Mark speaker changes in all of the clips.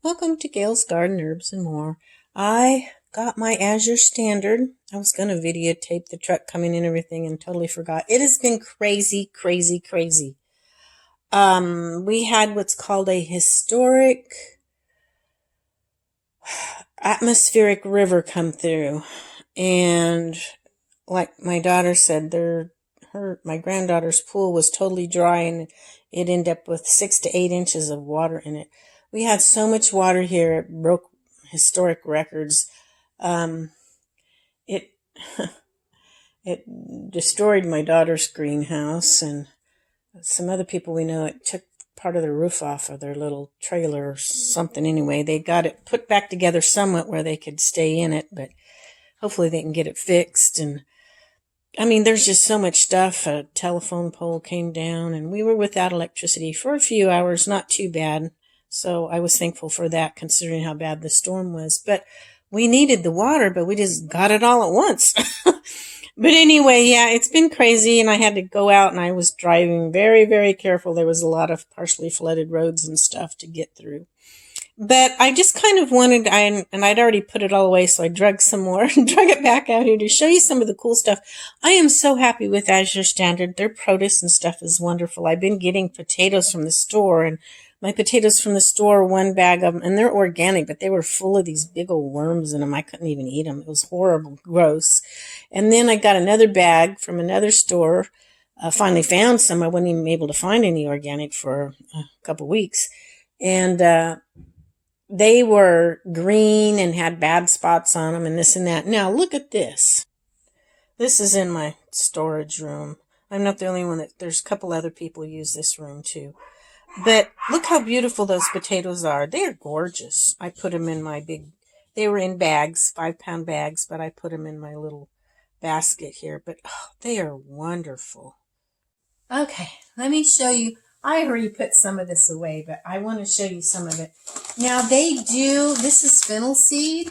Speaker 1: Welcome to Gail's Garden Herbs and More. I got my Azure standard. I was going to videotape the truck coming in and everything and totally forgot. It has been crazy, crazy, crazy. We had what's called a historic atmospheric river come through. And like my daughter said, my granddaughter's pool was totally dry and it ended up with 6 to 8 inches of water in it. We had so much water here, it broke historic records. It it destroyed my daughter's greenhouse, and some other people we know, it took part of the roof off of their little trailer or something. Anyway, they got it put back together somewhat where they could stay in it, but hopefully they can get it fixed. And I mean, there's just so much stuff. A telephone pole came down, and we were without electricity for a few hours, not too bad. So I was thankful for that, considering how bad the storm was. But we needed the water, but we just got it all at once. But anyway, yeah, it's been crazy, and I had to go out, and I was driving very, very careful. There was a lot of partially flooded roads and stuff to get through. But I just kind of wanted, and I'd already put it all away, so I drug some more and drug it back out here to show you some of the cool stuff. I am so happy with Azure Standard. Their produce and stuff is wonderful. I've been getting potatoes from the store, and my potatoes from the store, one bag of them, and they're organic, but they were full of these big old worms in them. I couldn't even eat them. It was horrible, gross. And then I got another bag from another store. Finally found some. I wasn't even able to find any organic for a couple weeks. And they were green and had bad spots on them and this and that. Now, look at this. This is in my storage room. I'm not the only one there's a couple other people who use this room too. But look how beautiful those potatoes are. They are gorgeous. I put them in they were in bags, 5-pound bags, but I put them in my little basket here. But they are wonderful. Okay, let me show you. I already put some of this away, but I want to show you some of it. Now this is Fennel Seed,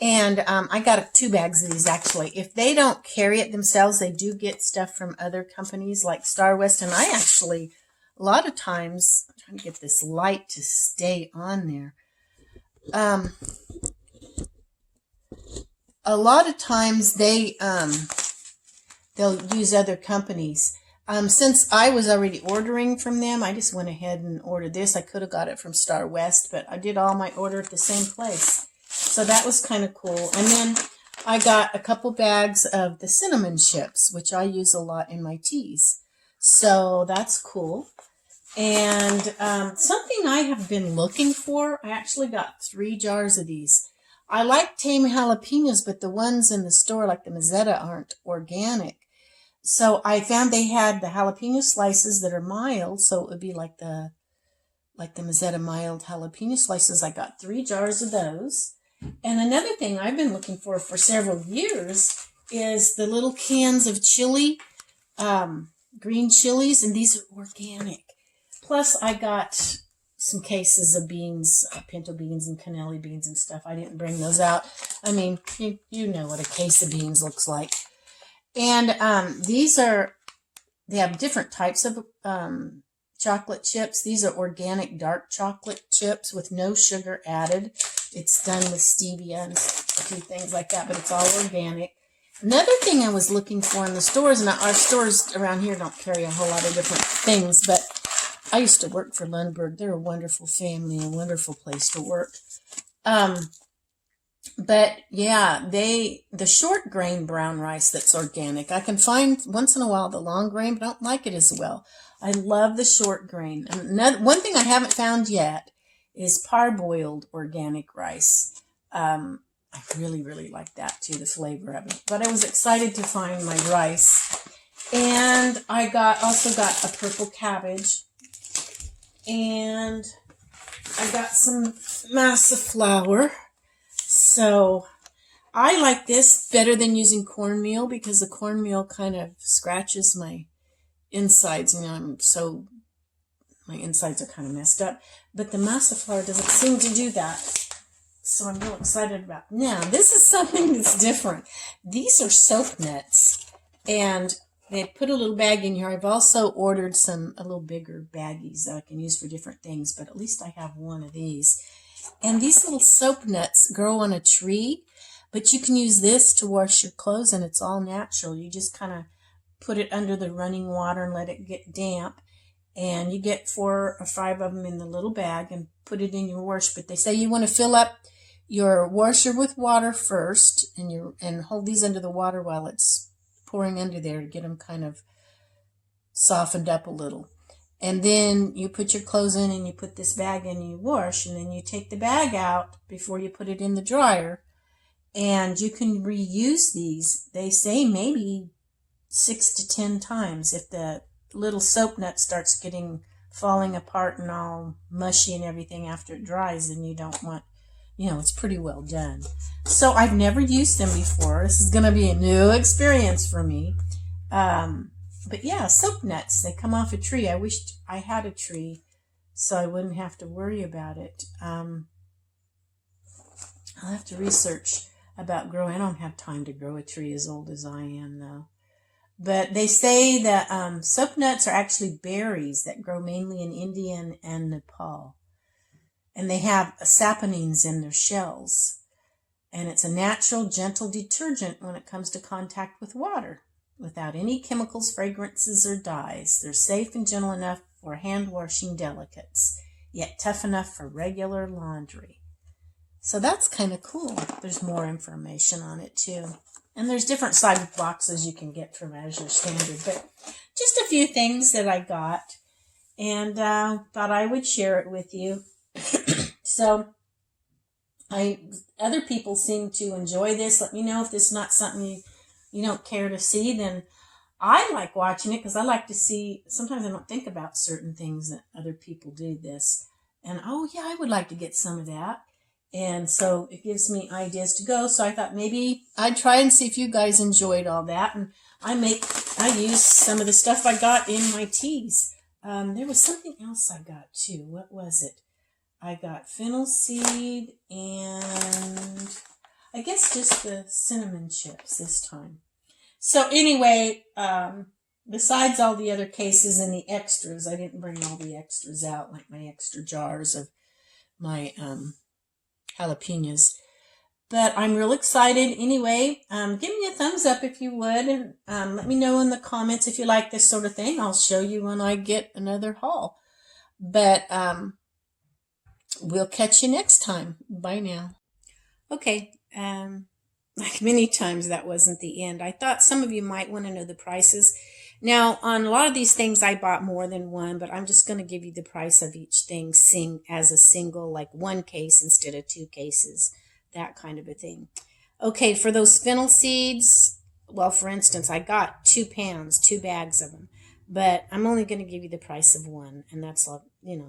Speaker 1: and I got 2 bags of these actually. If they don't carry it themselves, they do get stuff from other companies like Star West, and I actually, a lot of times, I'm trying to get this light to stay on there. A lot of times they'll use other companies. Since I was already ordering from them, I just went ahead and ordered this. I could have got it from Star West, but I did all my order at the same place. So that was kind of cool. And then I got a couple bags of the cinnamon chips, which I use a lot in my teas. So that's cool. And something I have been looking for, I actually got 3 jars of these. I like tame jalapenos, but the ones in the store, like the Mazzetta, aren't organic. So I found they had the jalapeno slices that are mild, so it would be like the Mazzetta mild jalapeno slices. I got 3 jars of those. And another thing I've been looking for several years is the little cans of chili, green chilies, and these are organic. Plus, I got some cases of beans, pinto beans and Canninelli beans and stuff. I didn't bring those out. I mean, you know what a case of beans looks like. And they have different types of chocolate chips. These are organic dark chocolate chips with no sugar added. It's done with stevia and a few things like that, but it's all organic. Another thing I was looking for in the stores, and our stores around here don't carry a whole lot of different things, but I used to work for Lundberg. They're a wonderful family, a wonderful place to work. But yeah, the short grain brown rice that's organic. I can find once in a while the long grain, but I don't like it as well. I love the short grain. One thing I haven't found yet is parboiled organic rice. I really, really like that too, the flavor of it. But I was excited to find my rice. And I also got a purple cabbage. And I got some masa flour. So I like this better than using cornmeal because the cornmeal kind of scratches my insides. You know, my insides are kind of messed up. But the masa flour doesn't seem to do that. So I'm real excited about it. Now, this is something that's different. These are soap nuts. And they put a little bag in here. I've also ordered a little bigger baggies that I can use for different things. But at least I have one of these. And these little soap nuts grow on a tree, but you can use this to wash your clothes, and it's all natural. You just kind of put it under the running water and let it get damp. And you get 4 or 5 of them in the little bag and put it in your wash. But they say you want to fill up your washer with water first, and hold these under the water while it's pouring under there to get them kind of softened up a little. And then you put your clothes in and you put this bag in and you wash, and then you take the bag out before you put it in the dryer, and you can reuse these. They say maybe 6 to 10 times. If the little soap nut starts falling apart and all mushy and everything after it dries, then you don't want, it's pretty well done. So I've never used them before. This is going to be a new experience for me. But yeah, soap nuts, they come off a tree. I wished I had a tree so I wouldn't have to worry about it. I'll have to research about growing. I don't have time to grow a tree as old as I am, though. But they say that soap nuts are actually berries that grow mainly in India and Nepal. And they have saponins in their shells. And it's a natural, gentle detergent when it comes to contact with water, without any chemicals, fragrances, or dyes. They're safe and gentle enough for hand-washing delicates, yet tough enough for regular laundry. So that's kind of cool. There's more information on it, too. And there's different size boxes you can get from Azure Standard. But just a few things that I got, and thought I would share it with you. So other people seem to enjoy this. Let me know if this is not something you don't care to see. Then I like watching it because I like to see. Sometimes I don't think about certain things that other people do this. And, oh, yeah, I would like to get some of that. And so it gives me ideas to go. So I thought maybe I'd try and see if you guys enjoyed all that. And I use some of the stuff I got in my teas. There was something else I got too. What was it? I got Fennel Seed and I guess just the cinnamon chips this time. So anyway, besides all the other cases and the extras, I didn't bring all the extras out, like my extra jars of my jalapenos. But I'm real excited. Anyway, give me a thumbs up if you would, and let me know in the comments if you like this sort of thing. I'll show you when I get another haul. But we'll catch you next time. Bye now. Okay, like many times that wasn't the end. I thought some of you might want to know the prices. Now, on a lot of these things, I bought more than one, but I'm just going to give you the price of each thing as a single, like one case instead of 2 cases, that kind of a thing. Okay, for those fennel seeds, well, for instance, I got 2 pans, 2 bags of them, but I'm only going to give you the price of one, and that's all,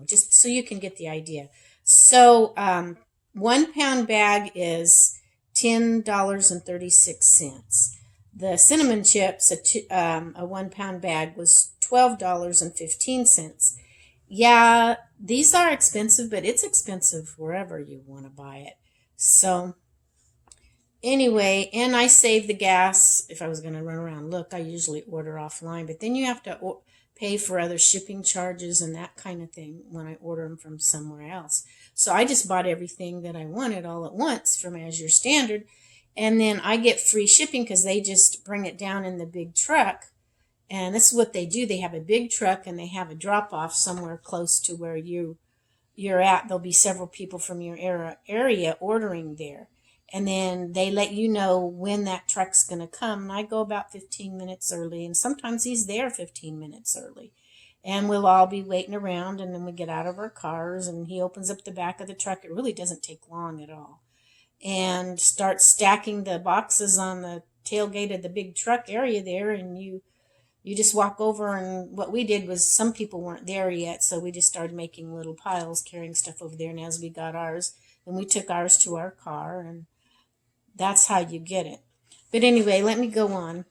Speaker 1: just so you can get the idea. So, 1 pound bag is $10.36. The cinnamon chips, a 1 pound bag, was $12.15. Yeah, these are expensive, but it's expensive wherever you want to buy it. So anyway, and I saved the gas if I was going to run around. Look, I usually order offline, but then you have to pay for other shipping charges and that kind of thing when I order them from somewhere else. So I just bought everything that I wanted all at once from Azure Standard. And then I get free shipping because they just bring it down in the big truck. And this is what they do. They have a big truck and they have a drop-off somewhere close to where you're at. There'll be several people from your area ordering there. And then they let you know when that truck's going to come. And I go about 15 minutes early. And sometimes he's there 15 minutes early. And we'll all be waiting around. And then we get out of our cars and he opens up the back of the truck. It really doesn't take long at all. And start stacking the boxes on the tailgate of the big truck area there, and you just walk over, and what we did was some people weren't there yet, so we just started making little piles, carrying stuff over there, and as we got ours, then we took ours to our car, and that's how you get it. But anyway, let me go on.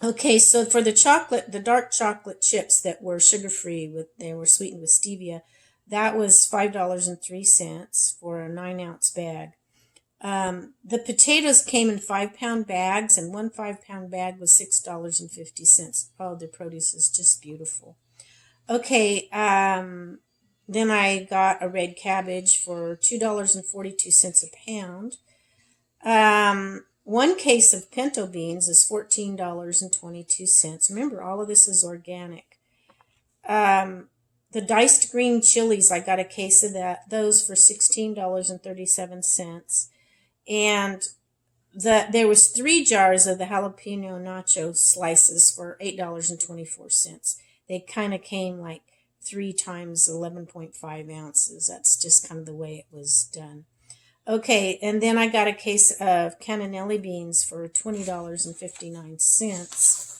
Speaker 1: Okay, so for the dark chocolate chips that were sugar-free, they were sweetened with stevia, that was $5.03 for a 9-ounce bag. The potatoes came in 5-pound bags, and 1 5-pound bag was $6.50. Oh, the produce is just beautiful. Okay, Then I got a red cabbage for $2.42 a pound. One case of pinto beans is $14.22. Remember, all of this is organic. The diced green chilies, I got a case of those for $16.37. And there was 3 jars of the jalapeno nacho slices for $8.24. They kind of came like 3 times 11.5 ounces. That's just kind of the way it was done. Okay, and then I got a case of Canninelli beans for $20.59.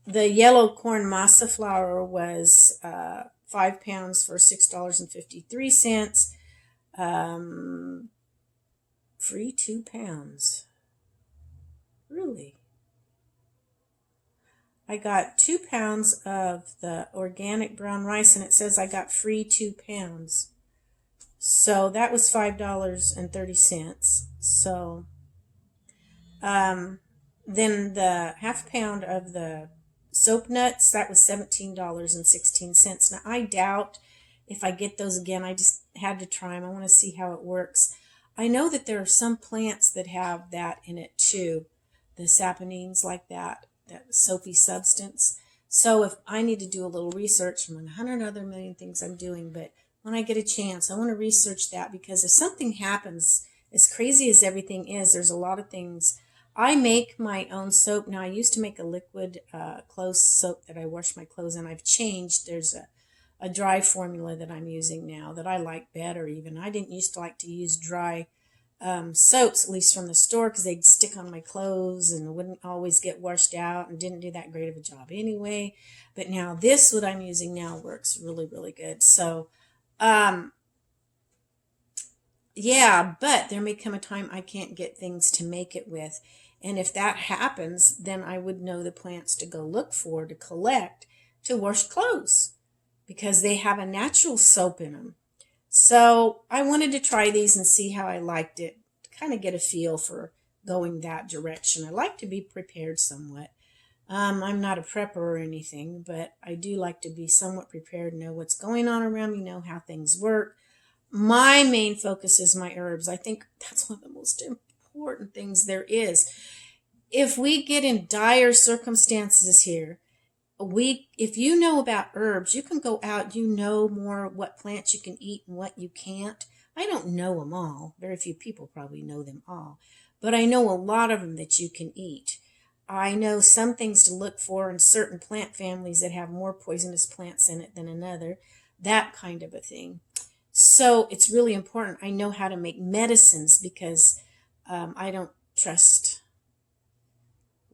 Speaker 1: The yellow corn masa flour was 5 pounds for $6.53. Free 2 pounds. Really? I got 2 pounds of the organic brown rice, and it says I got free 2 pounds. So that was $5.30. So then the half pound of the soap nuts, that was $17.16. Now I doubt if I get those again. I just had to try them. I want to see how it works. I know that there are some plants that have that in it too, the saponines like that soapy substance. So if I need to do a little research among 100 other million things I'm doing, but when I get a chance, I want to research that, because if something happens, as crazy as everything is, there's a lot of things. I make my own soap. Now, I used to make a liquid clothes soap that I wash my clothes in. I've changed. There's a dry formula that I'm using now that I like better even. I didn't used to like to use dry soaps, at least from the store, because they'd stick on my clothes and wouldn't always get washed out and didn't do that great of a job anyway. But now this, what I'm using now, works really, really good. So, yeah, but there may come a time I can't get things to make it with. And if that happens, then I would know the plants to go look for, to collect, to wash clothes, because they have a natural soap in them. So I wanted to try these and see how I liked it, to kind of get a feel for going that direction. I like to be prepared somewhat. I'm not a prepper or anything, but I do like to be somewhat prepared, know what's going on around me, know how things work. My main focus is my herbs. I think that's one of the most important things there is. If we get in dire circumstances here, if you know about herbs, you can go out, you know more what plants you can eat and what you can't. I don't know them all. Very few people probably know them all. But I know a lot of them that you can eat. I know some things to look for in certain plant families that have more poisonous plants in it than another. That kind of a thing. So it's really important. I know how to make medicines, because I don't trust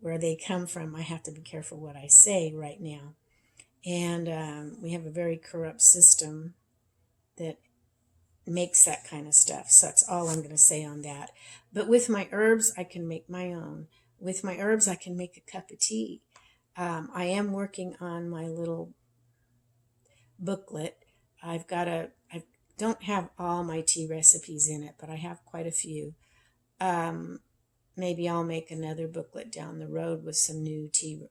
Speaker 1: where they come from. I have to be careful what I say right now. And we have a very corrupt system that makes that kind of stuff. So that's all I'm going to say on that. But with my herbs, I can make my own. With my herbs, I can make a cup of tea. I am working on my little booklet. I don't have all my tea recipes in it, but I have quite a few. Maybe I'll make another booklet down the road with some new tea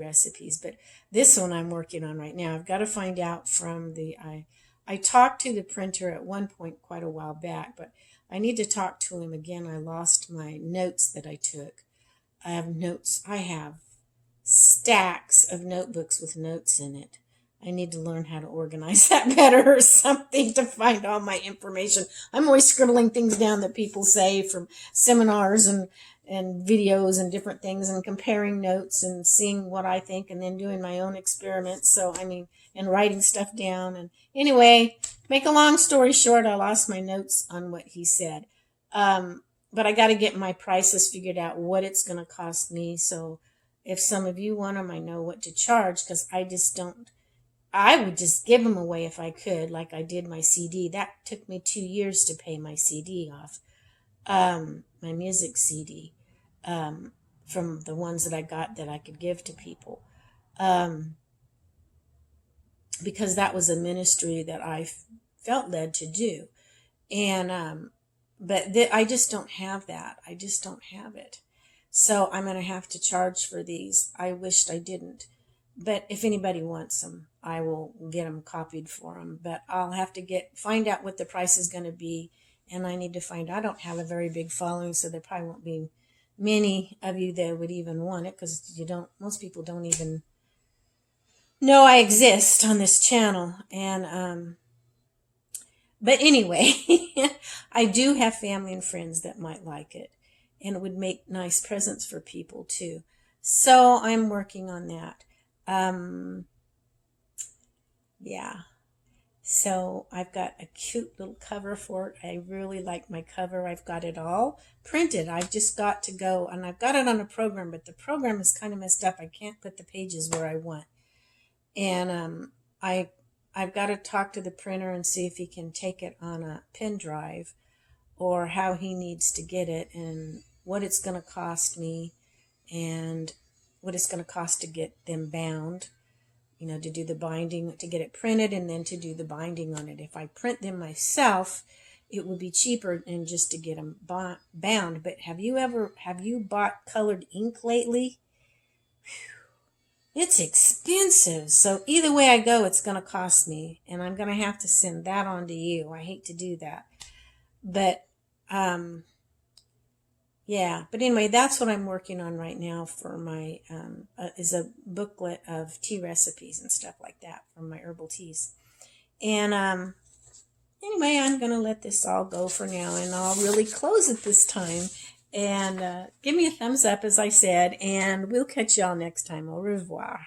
Speaker 1: recipes. But this one I'm working on right now. I've got to find out from I talked to the printer at one point quite a while back, but I need to talk to him again. I lost my notes that I took. I have notes. I have stacks of notebooks with notes in it. I need to learn how to organize that better or something to find all my information. I'm always scribbling things down that people say from seminars and videos and different things, and comparing notes and seeing what I think, and then doing my own experiments. So, and writing stuff down. And anyway, make a long story short, I lost my notes on what he said. But I got to get my prices figured out, what it's going to cost me. So if some of you want them, I know what to charge, because I would just give them away if I could, like I did my CD. That took me 2 years to pay my CD off, my music CD, from the ones that I got that I could give to people, because that was a ministry that I felt led to do. And but I just don't have that. I just don't have it. So I'm going to have to charge for these. I wished I didn't. But if anybody wants them, I will get them copied for them. But I'll have to find out what the price is going to be. And I need to I don't have a very big following, so there probably won't be many of you that would even want it, because most people don't even know I exist on this channel. And, but anyway, I do have family and friends that might like it, and it would make nice presents for people too. So I'm working on that. Yeah. So I've got a cute little cover for it. I really like my cover. I've got it all printed. I've just got to go, and I've got it on a program, but the program is kind of messed up. I can't put the pages where I want. And I've got to talk to the printer and see if he can take it on a pen drive, or how he needs to get it, and what it's going to cost me, and what it's going to cost to get them bound, to do the binding, to get it printed, and then to do the binding on it. If I print them myself, it would be cheaper than just to get them bound. But have you bought colored ink lately? It's expensive. So either way I go, it's going to cost me, and I'm going to have to send that on to you. I hate to do that. But, yeah. But anyway, that's what I'm working on right now for my, is a booklet of tea recipes and stuff like that for my herbal teas. And, anyway, I'm going to let this all go for now, and I'll really close it this time. And give me a thumbs up, as I said, and we'll catch y'all next time. Au revoir.